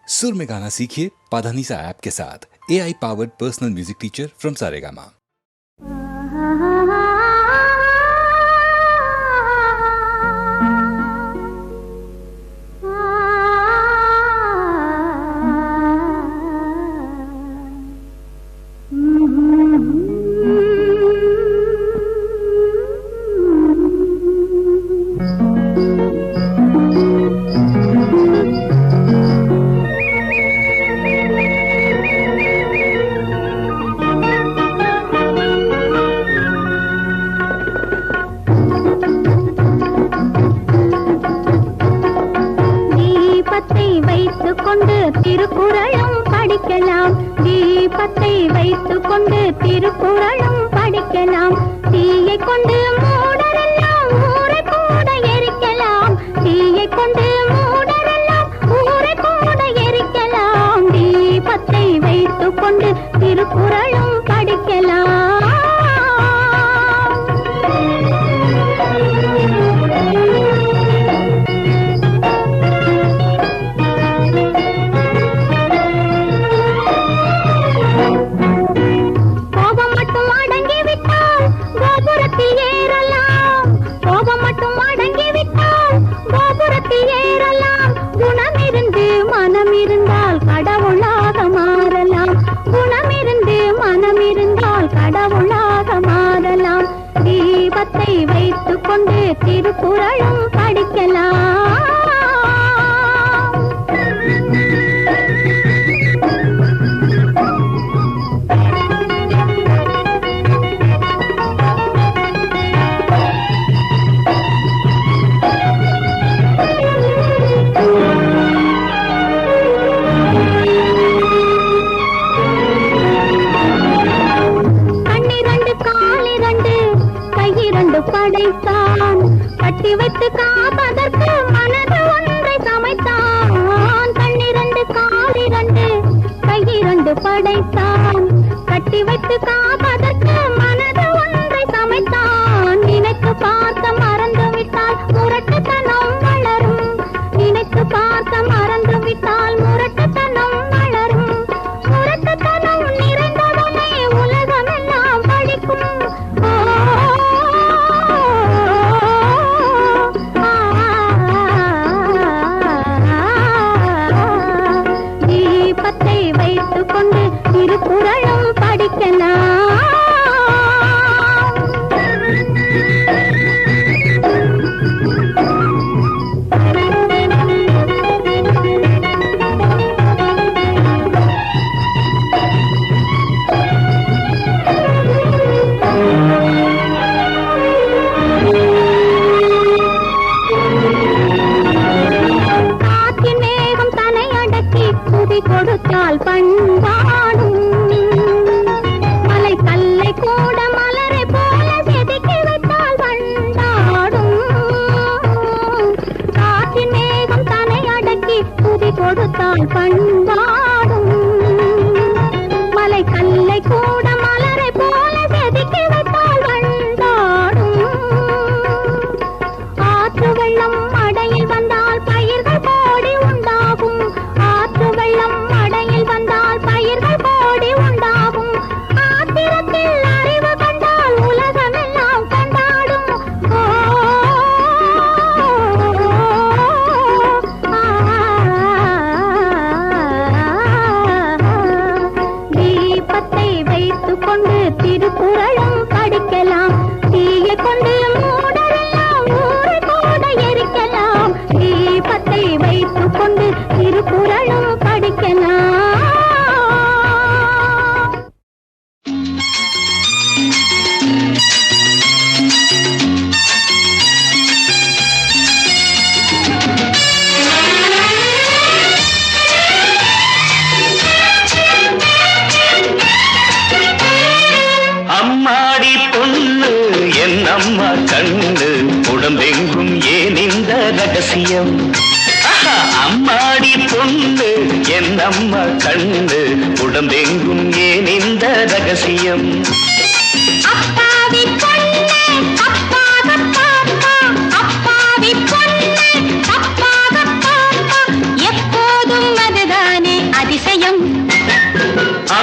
सुर में गाना सीखिए पाधानीसा ऐप के साथ। AI powered personal music teacher from Saregama. திருக்குறளும் படிக்கலாம், தீபத்தை வைத்துக் கொண்டு திருக்குறளும் படிக்கலாம். தீயை கொண்டு மூடரெல்லாம் ஊரை கூட எரிக்கலாம், தீயை கொண்டு மூடரெல்லாம் ஊரை கூட எரிக்கலாம். தீபத்தை வைத்துக் கொண்டு திருக்குறளும் படிக்கலாம். தீபத்தை வைத்துக் கொண்டு திருக்குறளும் படிக்கலாம். படைத்தான் கட்டி வைத்து காப்பதற்கு மனது ஒன்றை சமைத்தான். கண்ணிரண்டு காலிரண்டு கையிரண்டு படைத்தான் கட்டி வைத்து காப்பதற்கு மனது ஒன்றை சமைத்தான். நினைத்து பார்க்க மறந்து விட்டால் முரட்டுத்தனம் வளரும், நினைத்து பார்க்க மறந்து விட்டால் முரட்டுத்தனம் வளரும். முரட்டுத்தனம் நிறைந்தவனே உலகமெல்லாம் படிக்கும். கொண்டு திருக்குறளும் படிக்கலாம். காற்றின் மேகம் தனை அடக்கி குதி கொடுத்தால் பண்பாடும், மலை கல்லை கூட மலரை போல செதுக்கி வைத்தால் பண்பாடும். காற்றின் மேகம் தனை அடக்கி குதி கொடுத்தால் பண்பாடும், மலை கல்லை கூட மலரை போல செதுக்கி வைத்தால் பண்பாடும். ஆற்று வெள்ளம் அடையில் வந்தால் பயிர்கள் கோடி உண்டாகும், ஆற்று வெள்ளம் அடையில் வந்தால் பயிர்கள் கோடி உண்டாகும். ஆத்திரத்தில் அறிவு கண்டால் உலகமெல்லாம் கொண்டாடும். தீபத்தை வைத்துக் கொண்டு திருக்குறளும் படிக்கலாம், தீயை கொண்டு மூடரெல்லாம் ஊரை கூட எரிக்கலாம். தீபத்தை வைத்துக் கொண்டு திருக்குறளும் படிக்கலாம். அம்மாடி பொண்ணு என் அம்மா கண்ணு உடம்பெங்கும் ஏன் இந்த ரகசியம். அம்மாடி பொண்ணு என் அம்மா கண்ணு உடம்பெங்கும் ஏன் இந்த ரகசியம். அப்பாவி பொண்ணு அப்பாக பாப்பா, அப்பாவி பொண்ணு அப்பாக பாப்பா, எப்போதும் அதுதான்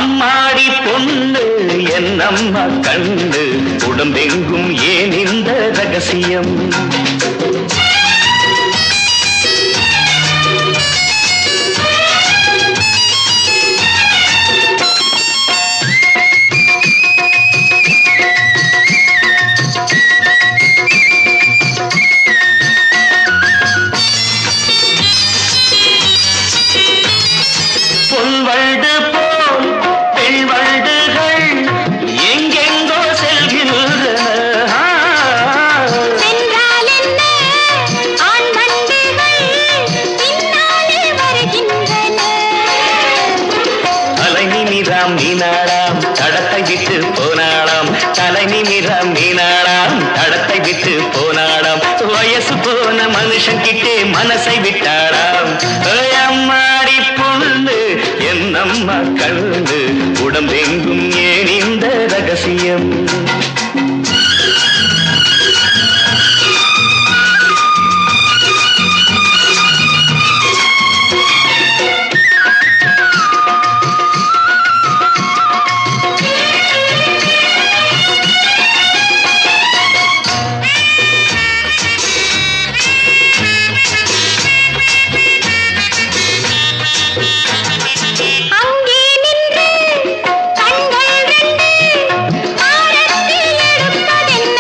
அம்மாடி பொண்ணு என்னம்மா கண்ணு உடம்பெங்கும் ஏன் இந்த ரகசியம் பொன்வண்டு போல் பெண்வண்டுகள் எங்கெங்கோ செல்கின்றன சென்றால் என்ன ஆண் வண்டுகள் பின்னாலே வருகின்றன தலை நிமிராம் மீனாடாம் தடத்தை விட்டு போனாடாம் தலை நிமிராம் மீனாடாம் தடத்தை விட்டு போனாடாம் வயசு போன மனுஷன் கிட்டே மனசை விட்டாடாம் அம்மாடி பொண்ணு என்னம்மா கண்ணு உடம்பெங்கும் ஏன் இந்த ரகசியம் அங்கே நின்று கண்கள் ரெண்டு ஆரத்தில் எடுப்பதென்ன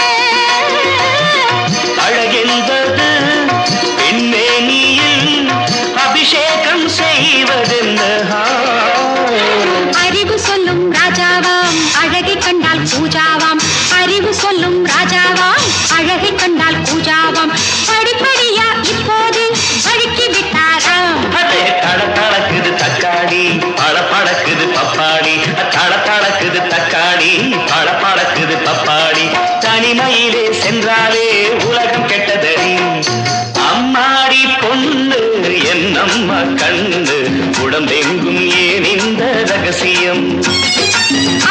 அழகென்பது பெண்மேனியில் அபிஷேகம் செய்வதென்ன அறிவு சொல்லும் ராஜாவாம் அழகை கண்டால் பூஜாவாம் அறிவு சொல்லும் ராஜாவாம் அழகை கண்டால் பூஜாவாம் படிப்படியா இப்போது அடுக்கி விட்டாராம் அதே தளக்குது தக்காளி பழக்குது பப்பாளி தளக்குது தக்காளி பழக்குது பப்பாளி தனிமையிலே சென்றாலே உலகம் கெட்டதடி அம்மாடி பொண்ணு என்னம்மா கண்ணு உடம்பெங்கும் ஏன் இந்த ரகசியம்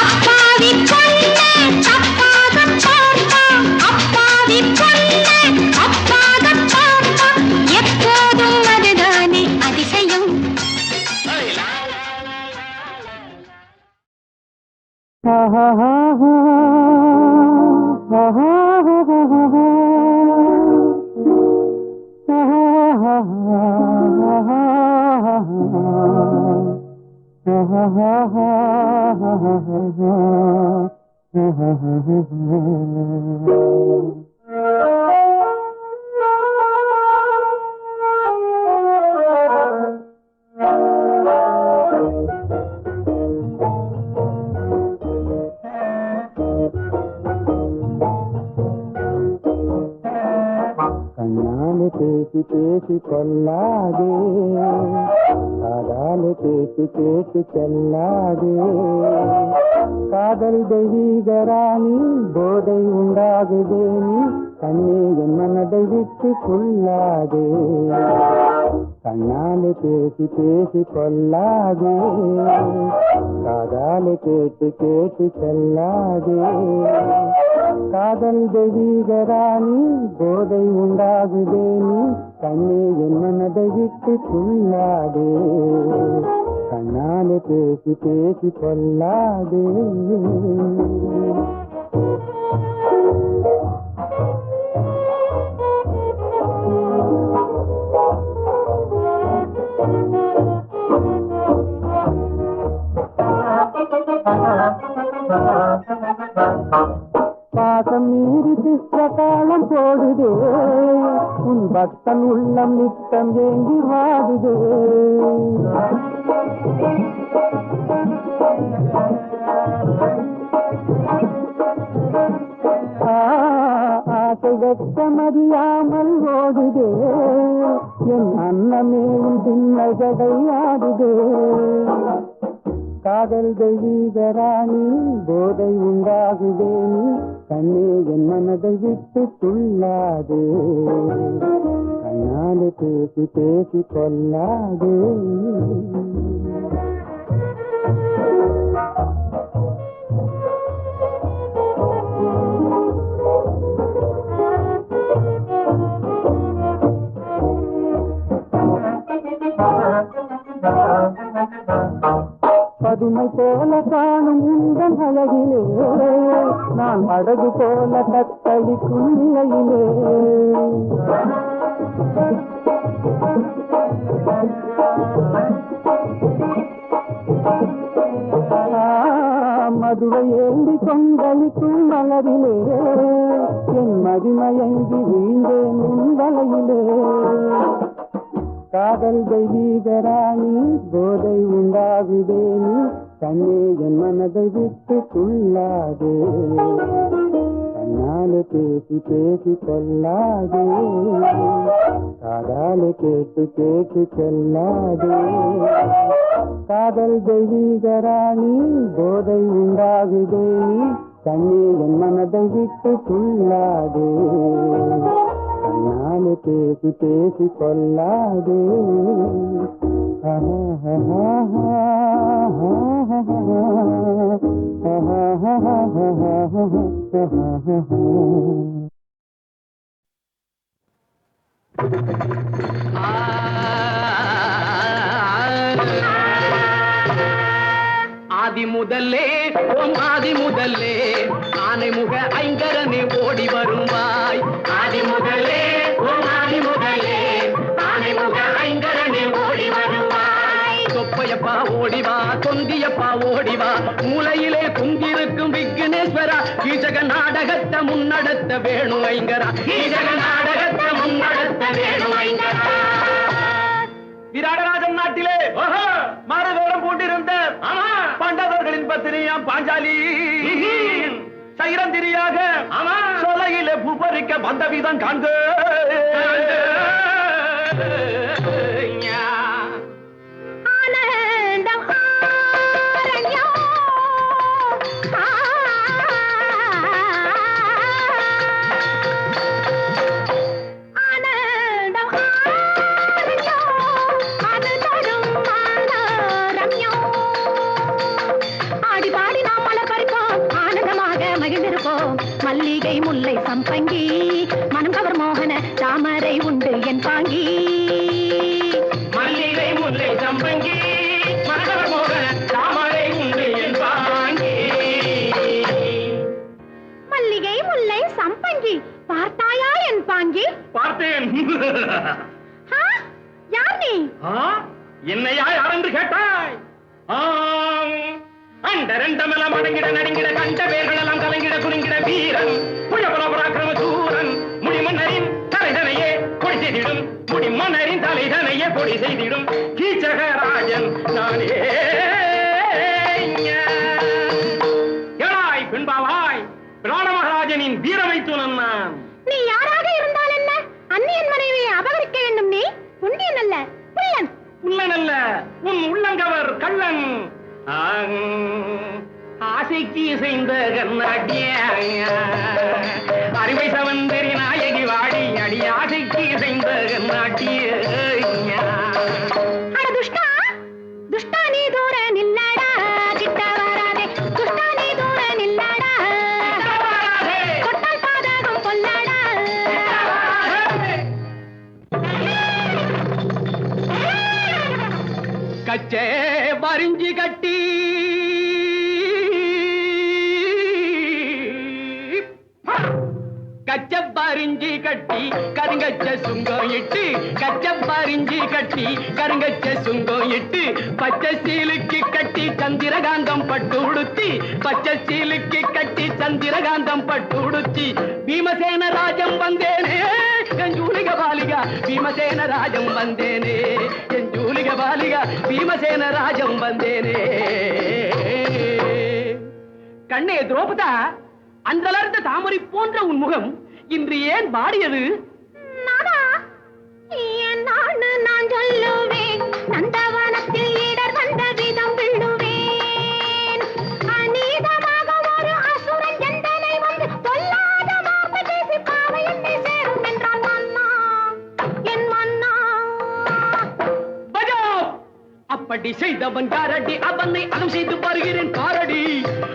அப்பாவி பொண்ணு தப்பாக பார்த்தா அப்பாவி பொண்ணு அப்பாக பார்த்தா எப்போதும் அதுதானே அதிசயம் கண்ணாலே பேசி பேசி கொல்லாதே காதாலே பேசி பேசி செல்லாதே காதல் தெய்வீகராணி போதை உண்டாகுதே நீ கண்ணே என் மனதை விட்டு கொள்ளாதே கண்ணாலே பேசி பேசி கொல்லாதே காதாலே கேட்டு கேட்டு செல்லாதே காதல் தெய்வீகராணி போதை உண்டாகுதே நீ கண்ணே என் மனதை விட்டு கொள்ளாதே கண்ணாலே பேசி பேசி கொள்ளாதே பாசம் மீறி திஷ்டகாலம் போடுதே உன் பக்தன் உள்ளம் நித்தம் ஏங்கி வாடுதே ஆசை வெட்டமறியாமல் ஓடுதே என் அன்னமே உன் திண்ணகடை ஆடுதே காதல் தெய்வீகராணி போதை உண்டாகுதே நீ கண்ணே என் மனதை விட்டு துள்ளாதே கண்ணாலே பேசி பேசி கொள்ளாதே பதுமை போல காணும் உந்தன் அழகிலே நான் அழகு போல தத்தளிக்கும் நிலையிலே மதுரை ஏந்தி கொந்தளிக்கும் மலரிலே என் மதிமயங்கி வீழ்ந்தேன் உன் வலையிலே காதல் தெய்வீகராணி போதை உண்டாகுதே நீ கண்ணே என் மனதை விட்டு துள்ளாதே கண்ணாலே பேசி பேசி கொள்ளாதே காதாலே கேட்டு கேட்டு செல்லாதே காதல் தெய்வீகராணி போதை உண்டாகுதே நீ கண்ணே என் மனதை விட்டு துள்ளாதே கண்ணாலே பேசி பேசி கொள்ளாதே ஆதி முதல்லே ஓம் ஆதி முதல்லே ஆனை முக ஐங்கரனே ஓடி வருவாய் ஆதி முதல்லே ஓம் ஆதி முதல்லே ஆனை முக ஐங்கரனே ஓடி வருவாய் தொப்பையப்பா ஓடிவா தொந்தியப்பா ஓடிவா மூலையிலே குந்திருக்கும் விக்னேஸ்வரா கீச்சக நாடகத்தை முன்னடத்த வேணு ஐங்கரா கீச்சக நாடகத்தை முன்னடத்த வேணு ஐங்கரா விராடராஜன் நாட்டிலே மாரவேடம் போட்டிருந்த பாண்டவர்களின் பத்தினியாம் பாஞ்சாலி சைரந்திரியாக சோலையிலே பூபரிக்க வந்த விதம் காண்க மல்லிகை முல்லை சம்பங்கி மனம் கவர் மோகன தாமரை உண்டு என் பாங்கி மல்லிகை முல்லை சம்பங்கி மனம் கவர் மோகன தாமரை உண்டு என் பாங்கி மல்லிகை முல்லை சம்பங்கி பார்த்தாயா என் பாங்கி பார்த்தேன் யார் நீ என்னையா யாரென்று கேட்டாய் அண்டரண்டமெல்லாம் அடங்கிட நடுங்கிட கண்ட பேர்களெல்லாம் கலங்கிட குறுங்கிட வீரன் புயபல பராக்கிரம சூரன் முடிமன்னரின் தலைதனையே பொடி செய்திடும் முடிமன்னரின் தலைதனையே பொடி செய்திடும் கீச்சகராஜன் நானே ஏழாய் பின்பாவாய் பிராண மகாராஜனின் வீரமை துணன் நான் நீ யாராக இருந்தால் என்ன அந்நியன் மனைவியை அபகரிக்க வேண்டும் நீ புண்ணியன் அல்ல புல்லன் உள்ளன் அல்ல உன் உள்ளங்கவர் கள்ளன் ஆசைக்கு இசைந்த கண்ணாட்டிய அறிவை சவந்தரி நாயகி வாடி அடி ஆசைக்கு இசைந்த கண்ணாட்டிய துஷ்டா துஷ்டா நீ தூர நில்லடா கிட்ட வராதே துஷ்டா நீ தூர நில்லடா கொட்டால் பாதகம் கொல்லடா கச்சே வரிஞ்சி கட்டி கச்சப்பரிஞ்சி கட்டி கருங்கச்ச சுங்கம் இட்டு கச்சப்பரிஞ்சி கட்டி கருங்கச்ச சுங்கம் இட்டு பச்சை சீலுக்கு கட்டி சந்திரகாந்தம் பட்டு உடுத்தி பச்சை சீலுக்கு கட்டி சந்திரகாந்தம் பட்டு உடுத்தி பீமசேன ராஜம் வந்தேனே என் ஜூலிக பாலிகா பீமசேன ராஜம் வந்தேனே என் ஜூலிக பாலிகா பீமசேன ராஜம் வந்தேனே கண்ணே துரோபதா அன்றலர்ந்த தாமரை போன்ற உன் முகம் இன்று ஏன் வாடியது நான் சொல்லுவேன் நந்தவனத்தில் இடர் வந்த விதம் விழுவேன் அநீதமாக ஒரு அசுரன் எந்தனை வந்து பொல்லாத வார்த்தை பேசி பாவை என்னை சேரும் என்றான் மன்னா என் மன்னா பஜோ அப்படி செய்தவன் யாரடி அவனை அதம் செய்து வருகிறேன் பாரடி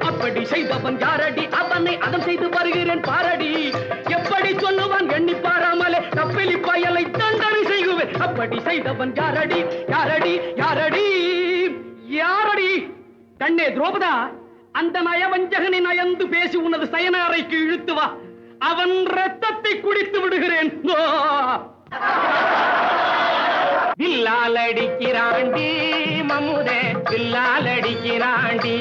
அப்படி செய்தவன் யாரடி அவனை அதம் செய்து வருகிறேன் பாரடி எப்படி சொல்லுவான் எண்ணி பாராமலே தப்பிலி பயலை தண்டனை செய்குவேன் அப்படி செய்தவன் யாரடி யாரடி யாரடி யாரடி கண்ணே துரோபதா, அந்த நயவஞ்சகனை நயந்து பேசி உனது சயன அறைக்கு இழுத்து வா. அவன் ரத்தத்தை குடித்து விடுகிறேன். வில்லால் அடிக்கிறாண்டி மம்முதே, வில்லால் அடிக்கிறாண்டி.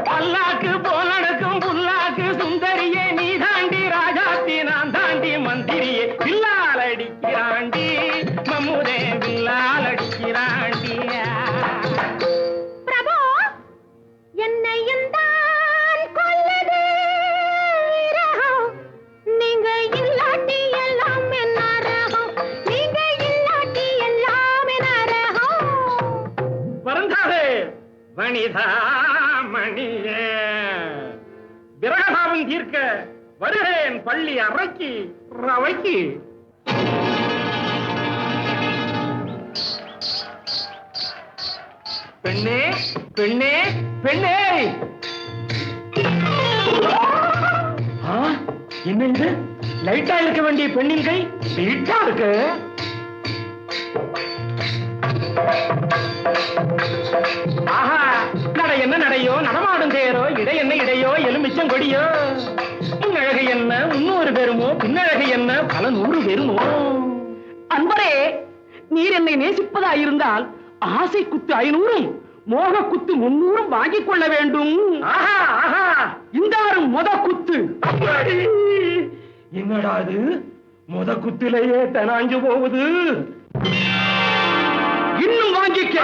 பல்லாக்கு போலடுக்கும் புல்லாக்கு சுந்தரியே நீ தாண்டி, ராஜாத்தி நான் தாண்டி மந்திரியே. வில்லால் அடிக்கிறாண்டி மம்முதே, வில்லால் அடிக்கிறாண்டி. பிரபு, என்னையும் தான் கொல்லது விரகம். நீங்க இல்லாட்டி எல்லாம் என்ன ரகம், நீங்க இல்லாட்டி எல்லாம் என்ன ரகம். வருந்தாதே வனிதா மணியே, விரகதாவும் தீர்க்க வருகிறேன் பள்ளி அறைக்கு ரவைக்கு. பெண்ணே பெண்ணே பெண்ணே, என்ன இது? லைட்டா இருக்க வேண்டிய பெண்ணின் கை லைட்டா இருக்கு. ஆஹா, நடை என்ன நடையோ, நடமாடும் தேரோ, இடை என்ன இடையோ, எலுமிச்சம் கொடியோ. முன்னழகு என்ன முன்னூறு பெருமோ, பின்னழகு என்ன பல நூறு பெருமோ. அன்பரே, நீர் என்னை நேசிப்பதா இருந்தால் ஆசை குத்து 500, மோக குத்து 300 வாங்கிக் கொள்ள வேண்டும். ஆஹா ஆஹா, இந்த மொத குத்து. என்னடா அது, மொத குத்திலேயே தனாஞ்சு போகுது. இன்னும் வாங்கிக்க.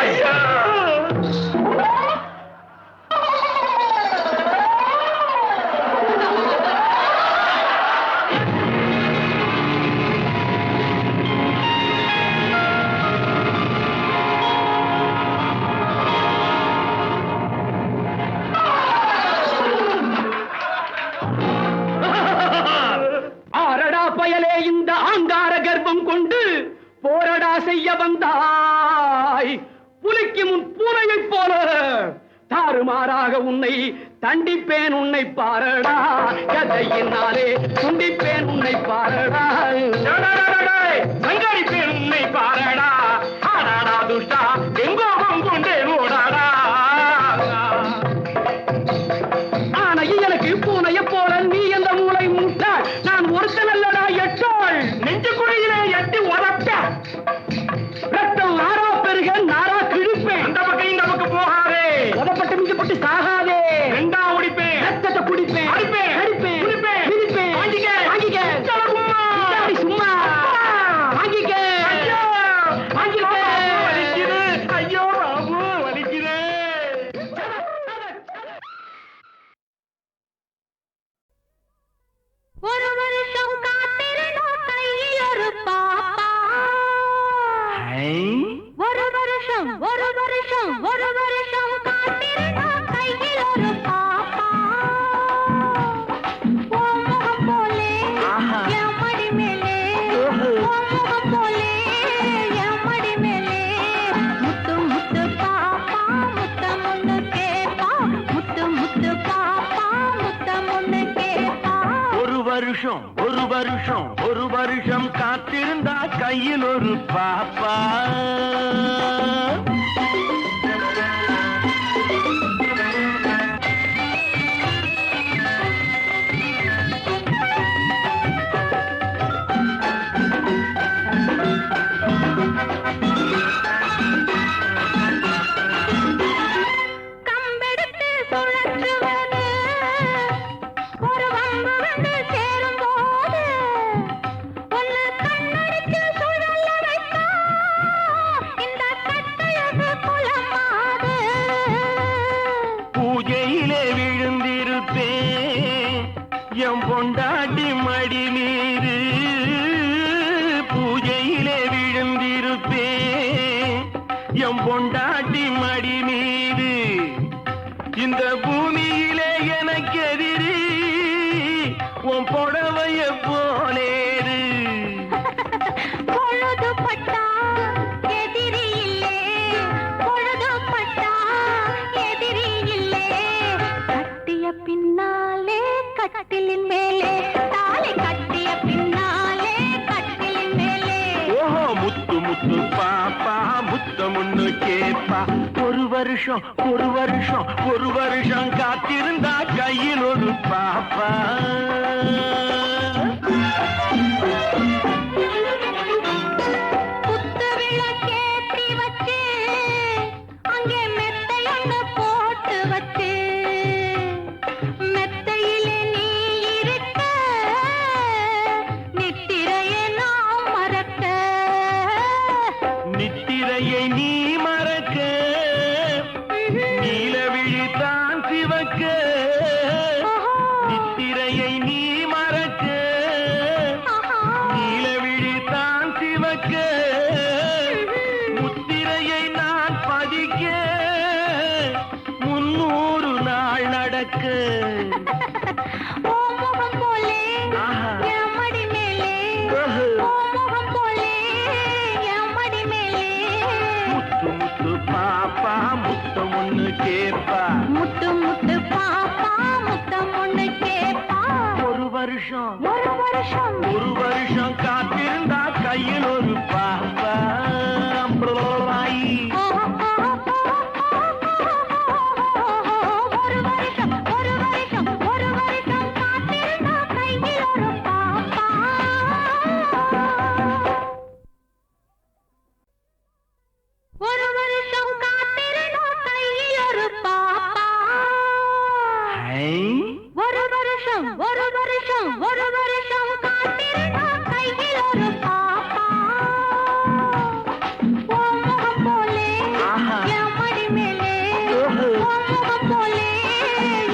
ஆரடா பயலே, இந்த ஆங்கார கர்ப்பம் கொண்டு போரடா செய்ய வந்தாய். புலிக்கு முன் பூனையைப் போல தாறுமாறாக உன்னை தண்டிப்பேன், உன்னை பாரடா. கதையினாலே துண்டிப்பேன், உன்னை பாரடா. சங்கரிப்பேன், உன்னை பாரடா. ஆடாடா துஷ்டா, எங்கோகம் கொண்டே ஓடாடா. ஆனா இயலுக்கு பூனைய போல நீ எந்த மூளை மூட்டாள். நான் ஒருத்தன் அல்லடா எட்டாள். நெஞ்சு குறையிலே எட்டி உரப்ப ரத்தம் நாரா பெருக நாரா கிழிப்பேன். அந்த பக்கம் இந்த பக்கம் போகாதே, உதப்பட்டு மிஞ்சப்பட்டு சாகாதே. ரெண்டா குடிப்பேன், ரத்தத்தை குடிப்பேன், அடிப்பேன், அடிப்பேன், குடிப்பேன், மிதிப்பேன். வாங்கிக்க வாங்கிக்க, சும்மா வாங்கிக்க. ஐயோ வாங்கிக்க, வலிக்குது. ஐயோ ராமு வலிக்குது. ஒரு வருஷம் காத்திருந்தோம் கையில் ஒரு பாப்பா. ஒரு வருஷம் காத்திருந்தோம் கையில் ஒரு பாப்பா. உன் முகம் போலே என் மடி மேலே, உன் முகம் போலே என் மடி மேலே. முத்து முத்து பாப்பா முத்தம் ஒண்ணு கேப்பா, முத்து முத்து பாப்பா முத்தம் ஒண்ணு கேப்பா. ஒரு வருஷம் காத்திருந்தா கையில் ஒரு பாப்பா. கம்பெடுத்து சுழற்றுவது ஒரு வம்பு வந்து சேரும் போது, ஒன்னு கண்ணடிச்சு சுழல வைத்தா இந்த கட்டழகு குலமாது. பூஜையிலே விழுந்திருப்பேன் என் பொண்டாட்டி மடி மீது. பூஜையிலே விழுந்திருப்பேன் என் பொண்டாட்டி மடி மீது. இந்த பூமியிலே எனக்கு எதிரி உன் புடவைய போலேது. பொழுதுபட்டா எதிரி இல்லே, பொழுதுபட்டா எதிரி இல்லே. கட்டிய பின்னாலே கட்டிலின் மேலே, தாலி கட்டிய பின்னாலே கட்டிலின் மேலே. ஓஹோ, முத்து முத்து பாப்பா முத்தம் ஒண்ணு கேப்பா. ஒரு வருஷம் காத்திருந்தா கையில் ஒரு பாப்பா. குத்து விளக்கேத்தி வச்சு அங்கே மெத்தையொன்னு போட்டு வச்சு மெத்தையிலே நீ இருக்க நித்திரையை நான் மறக்க. நித்திரையை நீ மறக்க நீலவிழி தான் சிவக்க. நித்திரையை நீ மறக்க நீலவிழி தான் சிவக்க. முத்திரையை நான் பதிக்க 300 நாள் நடக்க. ஓ முகம் போலே என் மடி மேலே ஓ முகம் போலே என் மடி மேலே முத்து முத்து பாப்பா முத்தம் ஒண்ணு கேப்பா. முத்து முத்து பாப்பா முத்தம் ஒண்ணு கேப்பா. ஒரு வருஷம் காத்திருந்தா கையில் ஒரு பாப்பா. ஒரு வருஷம் காத்திருந்தா கையில் ஒரு பாப்பா. ஒரு வருஷம் காத்திருந்தா கையில் ஒரு பாப்பா. ஒரு வருஷம் காத்திருந்தா கையில் ஒரு பாப்பா. ஓ முகம் போலே என் மடி மேலே ஓ முகம் போலே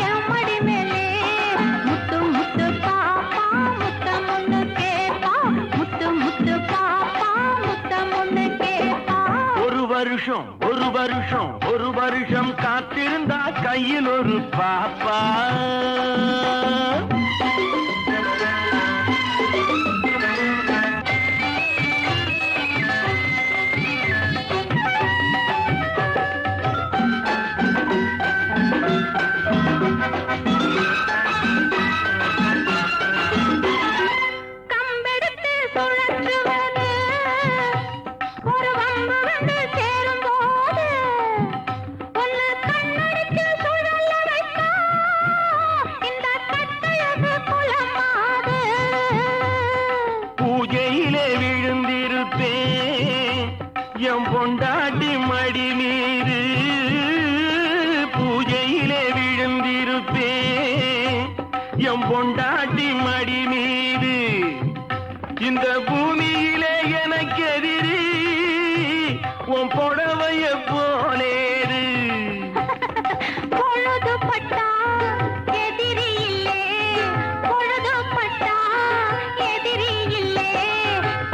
என் மடி மேலே முத்து முத்து பாப்பா முத்தம் ஒண்ணு கேப்பா. முத்து முத்து பாப்பா முத்தம் ஒண்ணு கேப்பா. ஒரு வருஷம் காத்திருந்தா கையில் ஒரு பாப்பா. கம்பெடுத்து சுழற்றுவது ஒரு வம்பு வந்து சேரும்போது ஒன்னு கண்ணடிச்சு சுழல வைத்தா இந்த கட்டழகு குலமாது. பூஜையிலே விழுந்திருப்பேன் எம் பொண்டாட்டி மடி மீது. பூஜையிலே விழுந்திருப்பேன் எம் பொண்டாட்டி மடி மீது. இந்த பூமியிலே எனக்கு எதிரி உன் புடவைய போலேரு. பொழுதுபட்டா எதிரி இல்லே பொழுதுபட்டா எதிரி இல்லே.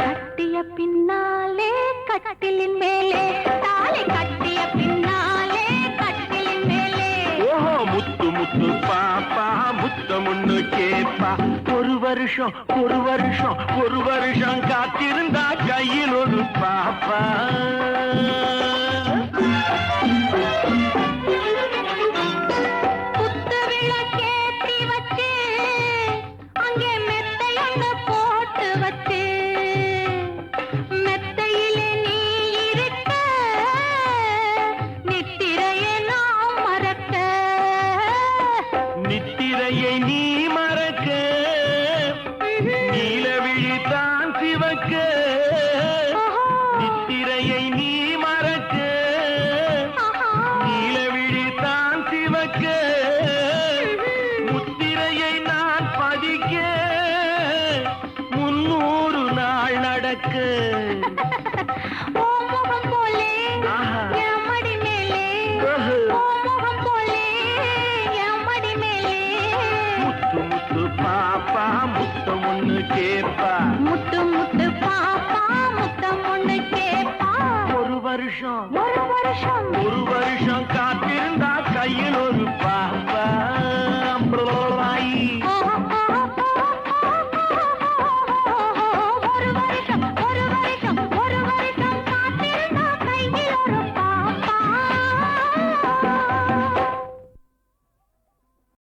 கட்டிய பின்னாலே கட்டிலின் மேலே தாலி கட்டிய பின்னாலே கட்டிலின் மேலே. ஓஹோ முத்து முத்து பாப்பா முத்தம் ஒண்ணு கேப்பா. ஒரு வருஷம் காத்திருந்தா கையில் ஒரு பாப்பா. குத்து விளக்கேத்தி வச்சு அங்கே மெத்தையொன்னு போட்டு வச்சு மெத்தையிலே நீ இருக்க நித்திரையை நான் மறக்க. நித்திரையை நீ மறக்க நீலவிழி தான் சிவக்க. நித்திரையை நீ மறக்க நீலவிழி தான் சிவக்க. முத்திரையை நான் பதிக்க 300 நாள் நடக்க. ஓ முகம் போலே என் மடி மேலே ஓ முகம் போலே என் மடி மேலே முத்து முத்து பாப்பா முத்தம் ஒண்ணு கேப்பா. முத்து முத்து பாப்பா முத்தம் ஒண்ணு கேப்பா. ஒரு வருஷம் ஒரு வருஷம்